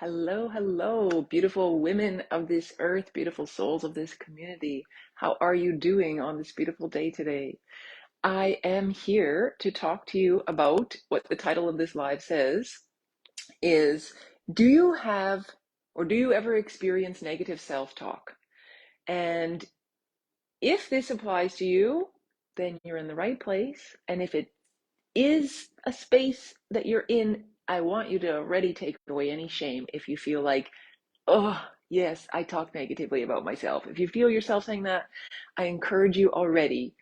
Hello, hello, beautiful women of this earth, beautiful souls of this community. How are you doing on this beautiful day today? I am here to talk to you about what the title of this live says is, do you have or do you ever experience negative self-talk? And if this applies to you, then you're in the right place. And if it is a space that you're in, I want you to already take away any shame if you feel like, oh, yes, I talk negatively about myself. If you feel yourself saying that, I encourage you already.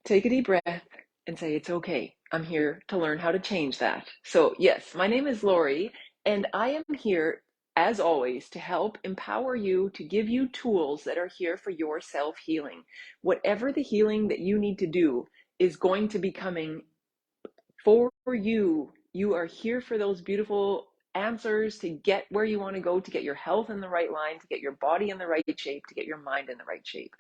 Take a deep breath and say, it's okay. I'm here to learn how to change that. So, yes, my name is Lori, and I am here, as always, to help empower you, to give you tools that are here for your self-healing. Whatever the healing that you need to do is going to be coming for you. You are here for those beautiful answers to get where you want to go, to get your health in the right line, to get your body in the right shape, to get your mind in the right shape.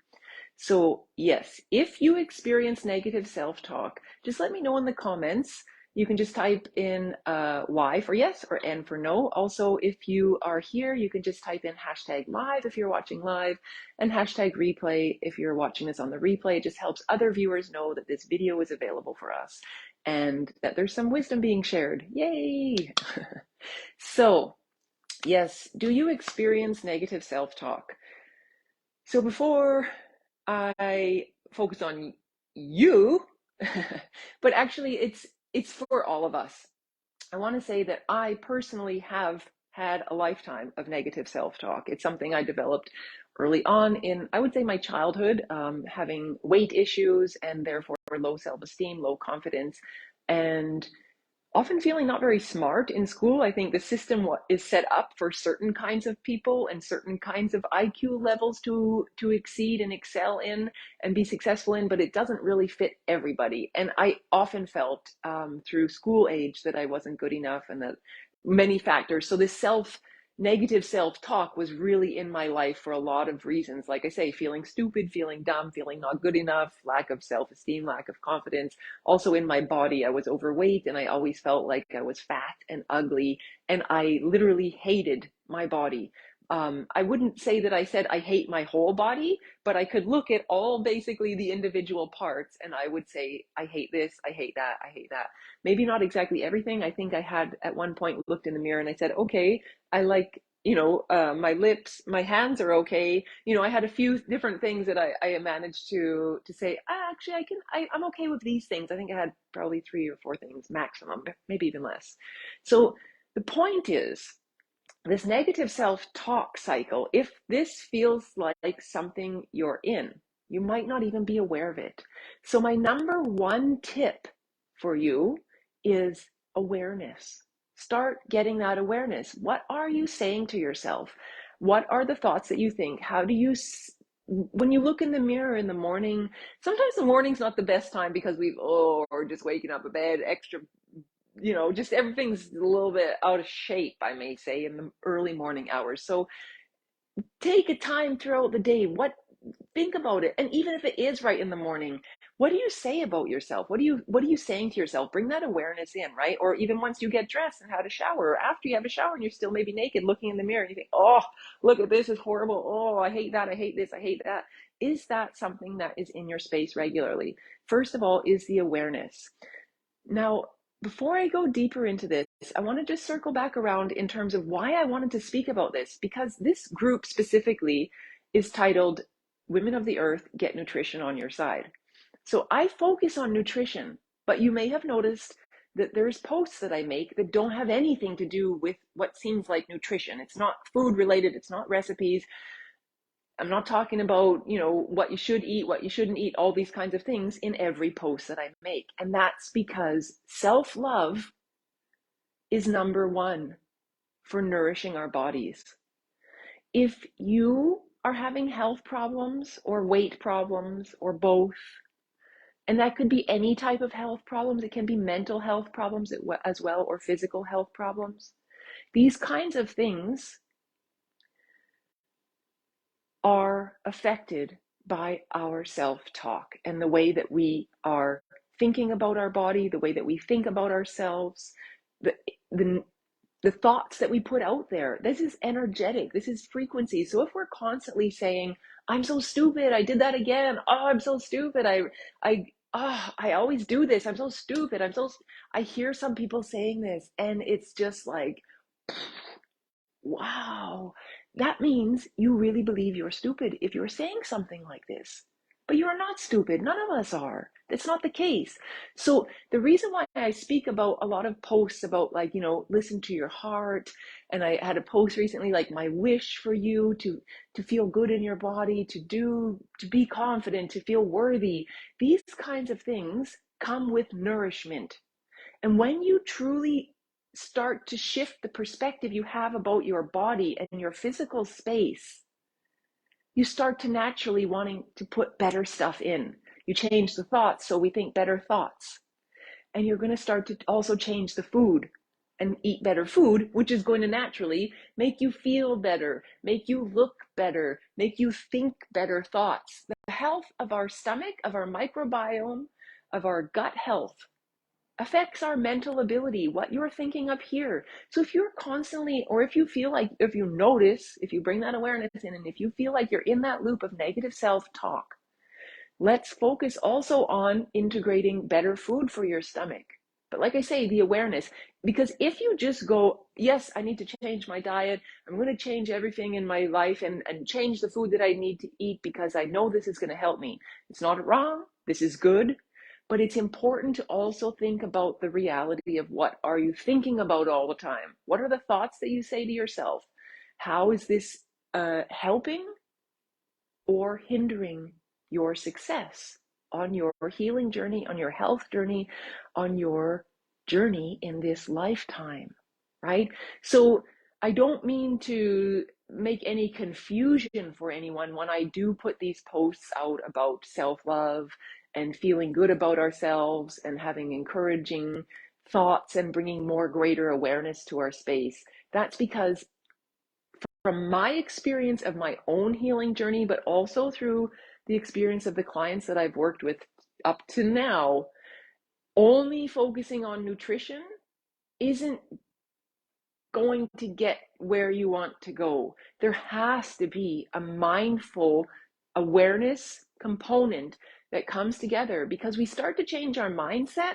So yes, if you experience negative self-talk, just let me know in the comments. You can just type in Y for yes or N for no. Also, if you are here, you can just type in hashtag live if you're watching live and hashtag replay if you're watching this on the replay. It just helps other viewers know that this video is available for us and that there's some wisdom being shared. Yay! So, yes, do you experience negative self-talk? So before I focus on you, but actually it's for all of us. I want to say that I personally have had a lifetime of negative self-talk. It's something I developed early on in, I would say, my childhood, having weight issues and therefore low self-esteem, low confidence, and often feeling not very smart in school. I think the system is set up for certain kinds of people and certain kinds of IQ levels to exceed and excel in and be successful in, but it doesn't really fit everybody. And I often felt through school age that I wasn't good enough and that many factors. So this negative self-talk was really in my life for a lot of reasons. Like I say, feeling stupid, feeling dumb, feeling not good enough, lack of self-esteem, lack of confidence. Also in my body, I was overweight and I always felt like I was fat and ugly, and I literally hated my body. I wouldn't say that I said I hate my whole body, but I could look at all basically the individual parts and I would say, I hate this, I hate that, I hate that. Maybe not exactly everything. I think I had at one point looked in the mirror and I said, okay, I like, my lips, my hands are okay. I had a few different things that I managed to say, actually, I'm okay with these things. I think I had probably 3 or 4 things maximum, maybe even less. So the point is, this negative self-talk cycle, if this feels like something you're in, you might not even be aware of it. So my number one tip for you is awareness. Start getting that awareness. What are you saying to yourself? What are the thoughts that you think? How do you, when you look in the mirror in the morning, sometimes the morning's not the best time because or just waking up a bed, extra, just everything's a little bit out of shape, I may say, in the early morning hours. So take a time throughout the day. Think about it. And even if it is right in the morning, what do you say about yourself? What are you saying to yourself? Bring that awareness in, right? Or even once you get dressed and had a shower, or after you have a shower and you're still maybe naked looking in the mirror and you think, oh, look at this, is horrible. Oh, I hate that. I hate this. I hate that. Is that something that is in your space regularly? First of all, is the awareness. Now, before I go deeper into this, I want to just circle back around in terms of why I wanted to speak about this, because this group specifically is titled Women of the Earth Get Nutrition on Your Side. So I focus on nutrition, but you may have noticed that there's posts that I make that don't have anything to do with what seems like nutrition. It's not food related, it's not recipes. I'm not talking about, what you should eat, what you shouldn't eat, all these kinds of things in every post that I make. And that's because self-love is number one for nourishing our bodies. If you are having health problems or weight problems or both, and that could be any type of health problems, it can be mental health problems as well, or physical health problems. These kinds of things are affected by our self-talk and the way that we are thinking about our body, the way that we think about ourselves, the the thoughts that we put out there. This is energetic. This is frequency. So if we're constantly saying, I'm so stupid, I did that again. Oh, I'm so stupid. I always do this. I'm so stupid. I hear some people saying this, and it's just like, wow, that means you really believe you're stupid if you're saying something like this. But you're not stupid. None of us are. That's not the case. So the reason why I speak about a lot of posts about, like, listen to your heart. And I had a post recently, like, my wish for you to feel good in your body, to be confident, to feel worthy. These kinds of things come with nourishment. And when you truly start to shift the perspective you have about your body and your physical space, you start to naturally wanting to put better stuff in. You change the thoughts, so we think better thoughts. And you're going to start to also change the food and eat better food, which is going to naturally make you feel better, make you look better, make you think better thoughts. The health of our stomach, of our microbiome, of our gut health affects our mental ability, what you're thinking up here. So if you're constantly, or if you feel like, if you notice, if you bring that awareness in, and if you feel like you're in that loop of negative self-talk, let's focus also on integrating better food for your stomach. But like I say, the awareness, because if you just go, yes, I need to change my diet, I'm going to change everything in my life and change the food that I need to eat because I know this is going to help me. It's not wrong. This is good. But it's important to also think about the reality of, what are you thinking about all the time? What are the thoughts that you say to yourself? How is this helping or hindering your success on your healing journey, on your health journey, on your journey in this lifetime, right? So I don't mean to make any confusion for anyone when I do put these posts out about self-love and feeling good about ourselves and having encouraging thoughts and bringing more greater awareness to our space. That's because from my experience of my own healing journey, but also through the experience of the clients that I've worked with up to now, only focusing on nutrition isn't going to get where you want to go. There has to be a mindful awareness component that comes together, because we start to change our mindset.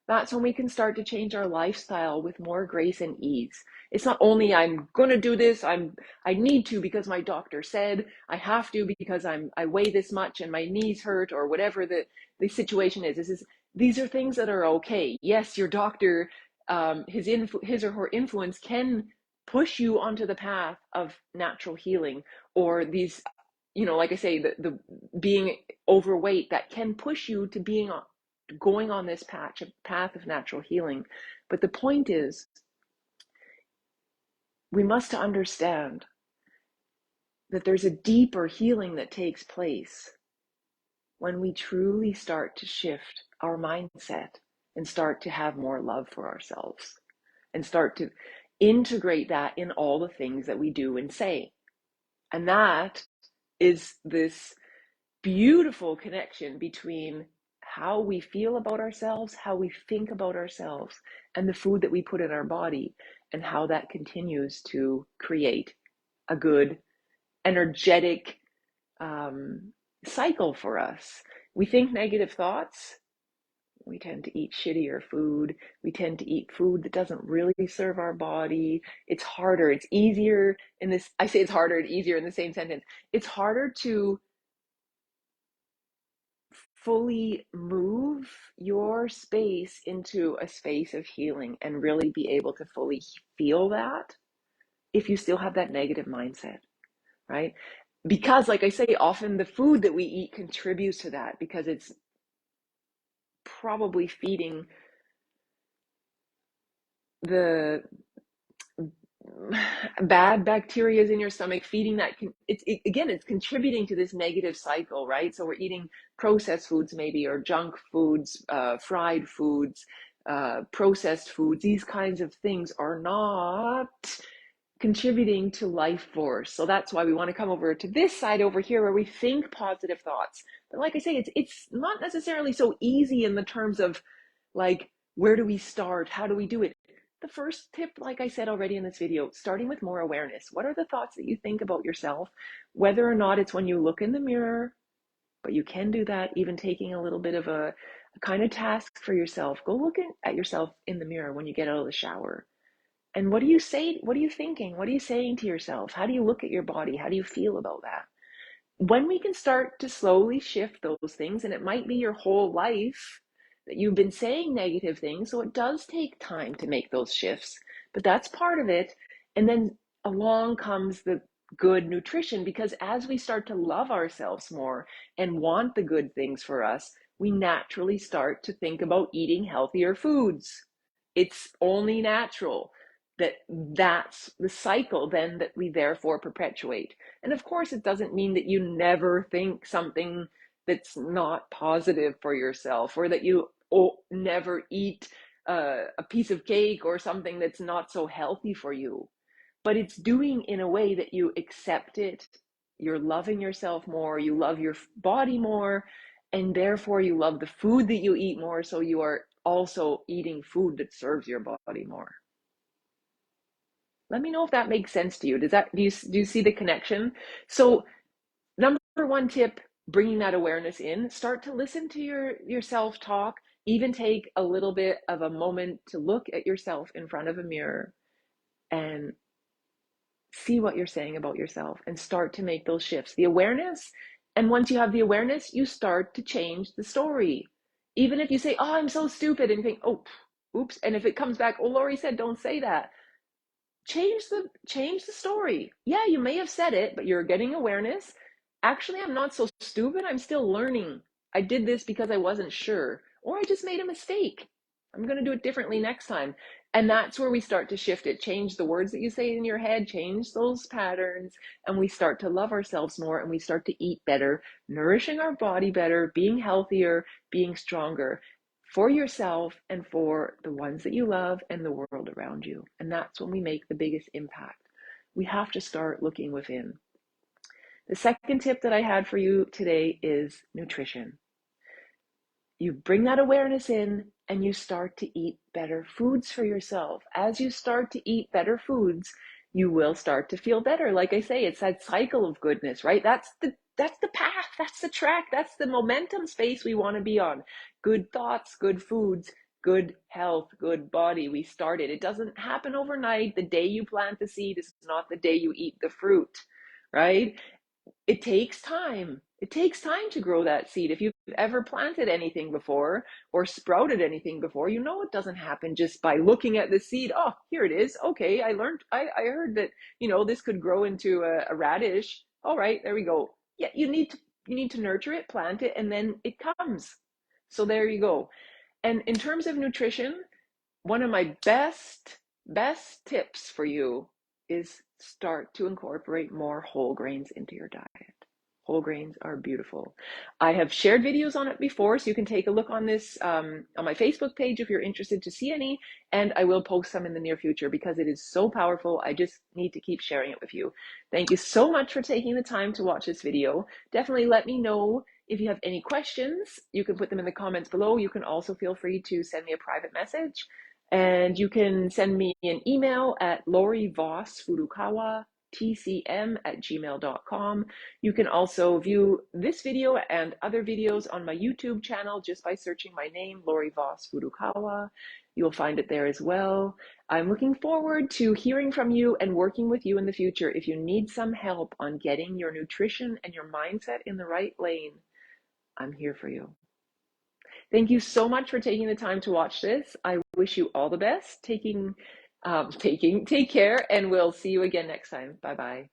That's when we can start to change our lifestyle with more grace and ease. It's not only, I'm going to do this, I need to because my doctor said, I have to because I weigh this much and my knees hurt, or whatever the situation is. These are things that are okay. Yes, your doctor, his or her influence can push you onto the path of natural healing, or these, like I say, the being overweight, that can push you to going on this path of natural healing. But the point is, we must understand that there's a deeper healing that takes place when we truly start to shift our mindset and start to have more love for ourselves and start to integrate that in all the things that we do and say. And that is this beautiful connection between how we feel about ourselves, how we think about ourselves, and the food that we put in our body, and how that continues to create a good, energetic cycle for us. We think negative thoughts, we tend to eat shittier food. We tend to eat food that doesn't really serve our body. It's harder. It's easier in this. I say it's harder and easier in the same sentence. It's harder to fully move your space into a space of healing and really be able to fully feel that if you still have that negative mindset, right? Because, like I say, often the food that we eat contributes to that, because it's probably feeding the bad bacteria in your stomach, feeding that. It's contributing to this negative cycle, right? So we're eating processed foods maybe, or junk foods, fried foods, processed foods. These kinds of things are not contributing to life force. So that's why we want to come over to this side over here, where we think positive thoughts. But like I say, it's not necessarily so easy in the terms of, like, where do we start? How do we do it? the first tip, like I said already in this video, starting with more awareness. What are the thoughts that you think about yourself? Whether or not it's when you look in the mirror, but you can do that even taking a little bit of a kind of task for yourself. Go look at yourself in the mirror when you get out of the shower. And what do you say? What are you thinking? What are you saying to yourself? How do you look at your body? How do you feel about that? When we can start to slowly shift those things, and it might be your whole life that you've been saying negative things, so it does take time to make those shifts, but that's part of it. And then along comes the good nutrition, because as we start to love ourselves more and want the good things for us, we naturally start to think about eating healthier foods. It's only natural that that's the cycle then that we therefore perpetuate. And of course, it doesn't mean that you never think something that's not positive for yourself, or that you never eat a piece of cake or something that's not so healthy for you. But it's doing in a way that you accept it, you're loving yourself more, you love your body more, and therefore you love the food that you eat more, so you are also eating food that serves your body more. Let me know if that makes sense to you. Do you see the connection? So number one tip, bringing that awareness in, start to listen to your self-talk, even take a little bit of a moment to look at yourself in front of a mirror and see what you're saying about yourself and start to make those shifts. The awareness, and once you have the awareness, you start to change the story. Even if you say, oh, I'm so stupid, and you think, oh, oops, and if it comes back, oh, Lori said, don't say that. Change the story. Yeah, you may have said it, but you're getting awareness. Actually, I'm not so stupid. I'm still learning. I did this because I wasn't sure, or I just made a mistake. I'm going to do it differently next time. And that's where we start to shift it. Change the words that you say in your head, change those patterns, and we start to love ourselves more, and we start to eat better, nourishing our body better, being healthier, being stronger for yourself and for the ones that you love and the world around you. And that's when we make the biggest impact. We have to start looking within. The second tip that I had for you today is nutrition. You bring that awareness in and you start to eat better foods for yourself. As you start to eat better foods, you will start to feel better. Like I say, it's that cycle of goodness, right? That's the path, that's the track, that's the momentum space we want to be on. Good thoughts, good foods, good health, good body. We started. It doesn't happen overnight. The day you plant the seed is not the day you eat the fruit, right? It takes time. It takes time to grow that seed. If you've ever planted anything before or sprouted anything before, you know it doesn't happen just by looking at the seed. Oh, here it is. Okay, I heard that, this could grow into a radish. All right, there we go. Yeah, you need to nurture it, plant it, and then it comes. So there you go. And in terms of nutrition, one of my best tips for you is start to incorporate more whole grains into your diet. Whole grains are beautiful. I have shared videos on it before, so you can take a look on this on my Facebook page if you're interested to see any, and I will post some in the near future because it is so powerful. I just need to keep sharing it with you. Thank you so much for taking the time to watch this video. Definitely let me know if you have any questions. You can put them in the comments below. You can also feel free to send me a private message. And you can send me an email at lorivossfurukawa@gmail.com. You can also view this video and other videos on my YouTube channel just by searching my name, Lori Voss Furukawa. You'll find it there as well. I'm looking forward to hearing from you and working with you in the future. If you need some help on getting your nutrition and your mindset in the right lane, I'm here for you. Thank you so much for taking the time to watch this. I wish you all the best. Take care, and we'll see you again next time. Bye-bye.